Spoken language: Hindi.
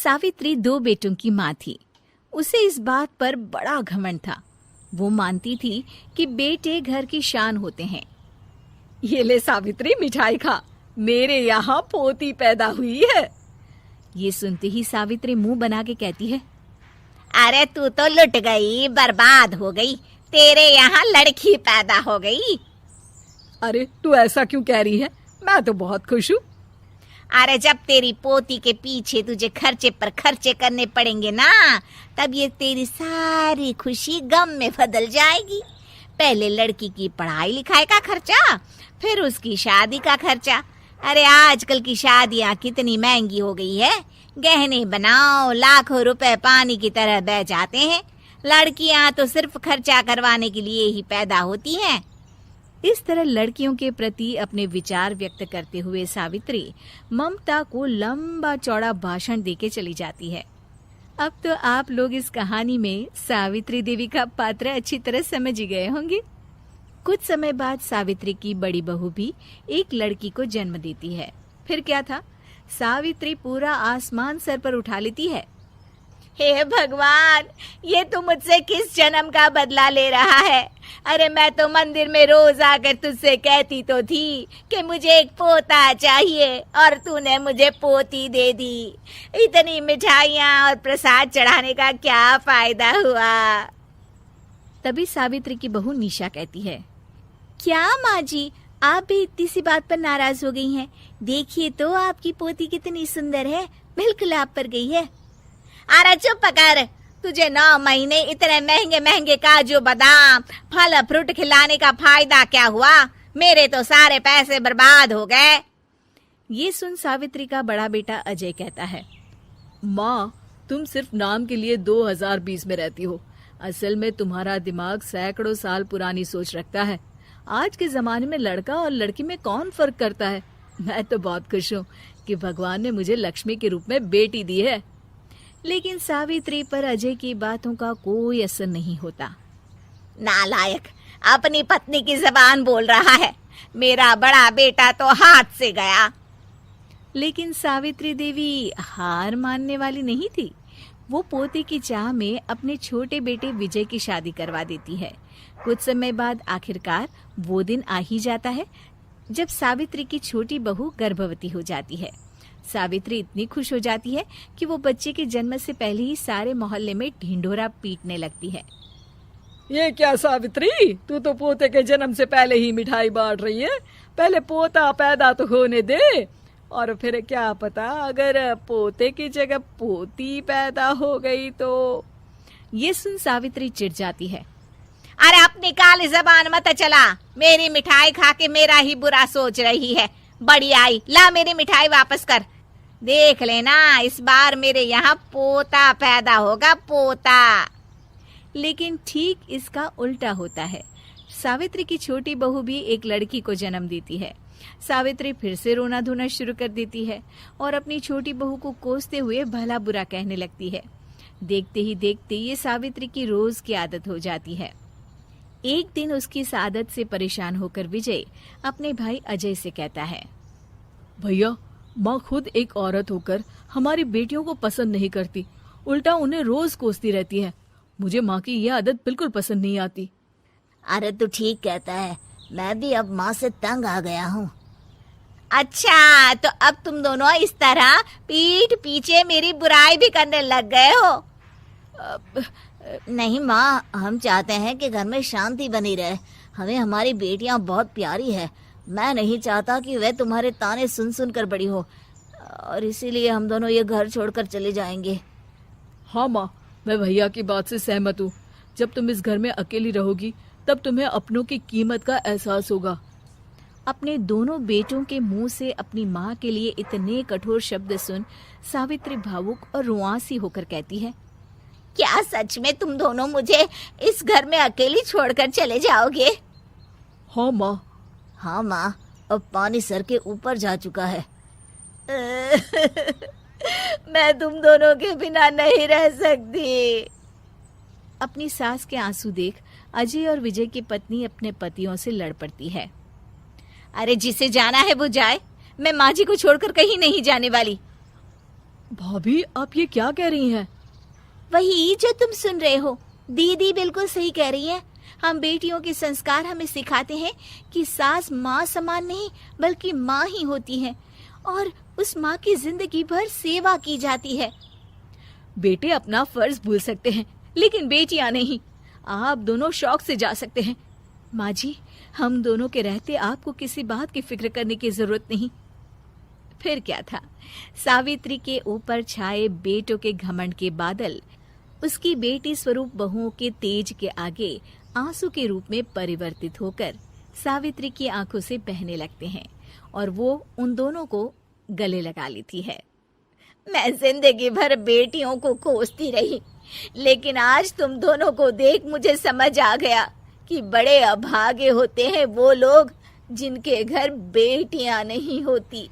सावित्री 2 बेटों की माँ थी। उसे इस बात पर बड़ा घमंड था। वो मानती थी कि बेटे घर की शान होते हैं। ये ले सावित्री, मिठाई खा, मेरे यहाँ पोती पैदा हुई है। ये सुनते ही सावित्री मुंह बना के कहती है, अरे तू तो लुट गई, बर्बाद हो गई, तेरे यहाँ लड़की पैदा हो गई। अरे तू ऐसा क्यों कह रही है? मैं तो बहुत खुश हूँ। अरे जब तेरी पोती के पीछे तुझे खर्चे पर खर्चे करने पड़ेंगे ना, तब ये तेरी सारी खुशी गम में बदल जाएगी। पहले लड़की की पढ़ाई लिखाई का खर्चा, फिर उसकी शादी का खर्चा। अरे आजकल की शादियाँ कितनी महंगी हो गई है। गहने बनाओ, लाखों रुपए पानी की तरह बह जाते हैं। लड़कियाँ तो सिर्फ खर्चा करवाने के लिए ही पैदा होती हैं। इस तरह लड़कियों के प्रति अपने विचार व्यक्त करते हुए सावित्री ममता को लंबा चौड़ा भाषण देके चली जाती है। अब तो आप लोग इस कहानी में सावित्री देवी का पात्र अच्छी तरह समझ ही गए होंगे। कुछ समय बाद सावित्री की बड़ी बहू भी एक लड़की को जन्म देती है। फिर क्या था, सावित्री पूरा आसमान सर पर उठा लेती है। हे भगवान, ये तू मुझसे किस जन्म का बदला ले रहा है? अरे मैं तो मंदिर में रोज आकर तुझसे कहती तो थी कि मुझे एक पोता चाहिए, और तूने मुझे पोती दे दी। इतनी मिठाइयाँ और प्रसाद चढ़ाने का क्या फायदा हुआ? तभी सावित्री की बहू निशा कहती है, क्या माँ जी, आप भी इतनी सी बात पर नाराज हो गई हैं? देखिए तो आपकी पोती कितनी सुंदर है, बिल्कुल आप पर गई है। अरे चुप कर, तुझे 9 महीने इतने महंगे महंगे काजू बादाम फल फ्रूट खिलाने का फायदा क्या हुआ? मेरे तो सारे पैसे बर्बाद हो गए। ये सुन सावित्री का बड़ा बेटा अजय कहता है, माँ, तुम सिर्फ नाम के लिए 2020 में रहती हो। असल में तुम्हारा दिमाग सैकड़ों साल पुरानी सोच रखता है। आज के जमाने में लड़का और लड़की में कौन फर्क करता है। मैं तो बहुत खुश हूँ कि भगवान ने मुझे लक्ष्मी के रूप में बेटी दी है। लेकिन सावित्री पर अजय की बातों का कोई असर नहीं होता। नालायक, अपनी पत्नी की जबान बोल रहा है। मेरा बड़ा बेटा तो हाथ से गया। लेकिन सावित्री देवी हार मानने वाली नहीं थी। वो पोते की चाह में अपने छोटे बेटे विजय की शादी करवा देती है। कुछ समय बाद आखिरकार वो दिन आ ही जाता है जब सावित्री की छोटी बहू गर्भवती हो जाती है। सावित्री इतनी खुश हो जाती है कि वो बच्चे के जन्म से पहले ही सारे मोहल्ले में ढिंढोरा पीटने लगती है। ये क्या सावित्री, तू तो पोते के जन्म से पहले ही मिठाई बांट रही है। पहले पोता पैदा तो होने दे, और फिर क्या पता अगर पोते की जगह पोती पैदा हो गई तो। ये सुन सावित्री चिढ़ जाती है। अरे अपनी काली जबान मत चला। मेरी मिठाई खा के मेरा ही बुरा सोच रही है। बड़ी आई, ला मेरी मिठाई वापस कर। देख लेना, इस बार मेरे यहाँ पोता पैदा होगा, पोता। लेकिन ठीक इसका उल्टा होता है। सावित्री की छोटी बहू भी एक लड़की को जन्म देती है। सावित्री फिर से रोना धोना शुरू कर देती है और अपनी छोटी बहू को कोसते हुए भला बुरा कहने लगती है। देखते ही देखते ये सावित्री की रोज की आदत हो जाती है। एक दिन उसकी इस आदत से परेशान होकर विजय अपने भाई अजय से कहता है, भैया, माँ खुद एक औरत होकर हमारी बेटियों को पसंद नहीं करती, उल्टा उन्हें रोज कोसती रहती है। मुझे माँ की यह आदत बिल्कुल पसंद नहीं आती। अरे तू ठीक कहता है, मैं भी अब माँ से तंग आ गया हूँ। अच्छा, तो अब तुम दोनों इस तरह पीठ पीछे मेरी बुराई भी करने लग गए हो? नहीं माँ, हम चाहते हैं कि घर में शांति बनी रहे। हमें हमारी बेटियाँ बहुत प्यारी है। मैं नहीं चाहता कि वह तुम्हारे ताने सुन सुन कर बड़ी हो, और इसीलिए हम दोनों ये घर छोड़कर चले जाएंगे। हाँ माँ, मैं भैया की बात से सहमत हूँ। जब तुम इस घर में अकेली रहोगी तब तुम्हें अपनों की कीमत का एहसास होगा। अपने दोनों बेटों के मुंह से अपनी माँ के लिए इतने कठोर शब्द सुन सावित्री भावुक और रुआंसी होकर कहती है, क्या सच में तुम दोनों मुझे इस घर में अकेली छोड़कर चले जाओगे? हाँ माँ। हाँ माँ, अब पानी सर के ऊपर जा चुका है। मैं तुम दोनों के बिना नहीं रह सकती। अपनी सास के आंसू देख अजय और विजय की पत्नी अपने पतियों से लड़ पड़ती है। अरे जिसे जाना है वो जाए, मैं माँ जी को छोड़कर कहीं नहीं जाने वाली। भाभी, आप ये क्या कह रही हैं? वही जो तुम सुन रहे हो, दीदी बिल्कुल सही कह रही है। हम बेटियों के संस्कार हमें सिखाते हैं कि सास माँ समान नहीं बल्कि माँ ही होती है और उस माँ की जिंदगी भर सेवा की जाती है। बेटे अपना फर्ज भूल सकते हैं, लेकिन बेटियां नहीं। आप दोनों शौक से जा सकते हैं। माँ जी, हम दोनों के रहते आपको किसी बात की फिक्र करने की जरूरत नहीं। फिर क्या था, सावित्री के ऊपर छाए बेटों के घमंड के बादल उसकी बेटी स्वरूप बहुओं के तेज के आगे आंसू के रूप में परिवर्तित होकर सावित्री की आंखों से बहने लगते हैं और वो उन दोनों को गले लगा लेती है। मैं जिंदगी भर बेटियों को कोसती रही, लेकिन आज तुम दोनों को देख मुझे समझ आ गया कि बड़े अभागे होते हैं वो लोग जिनके घर बेटियां नहीं होती।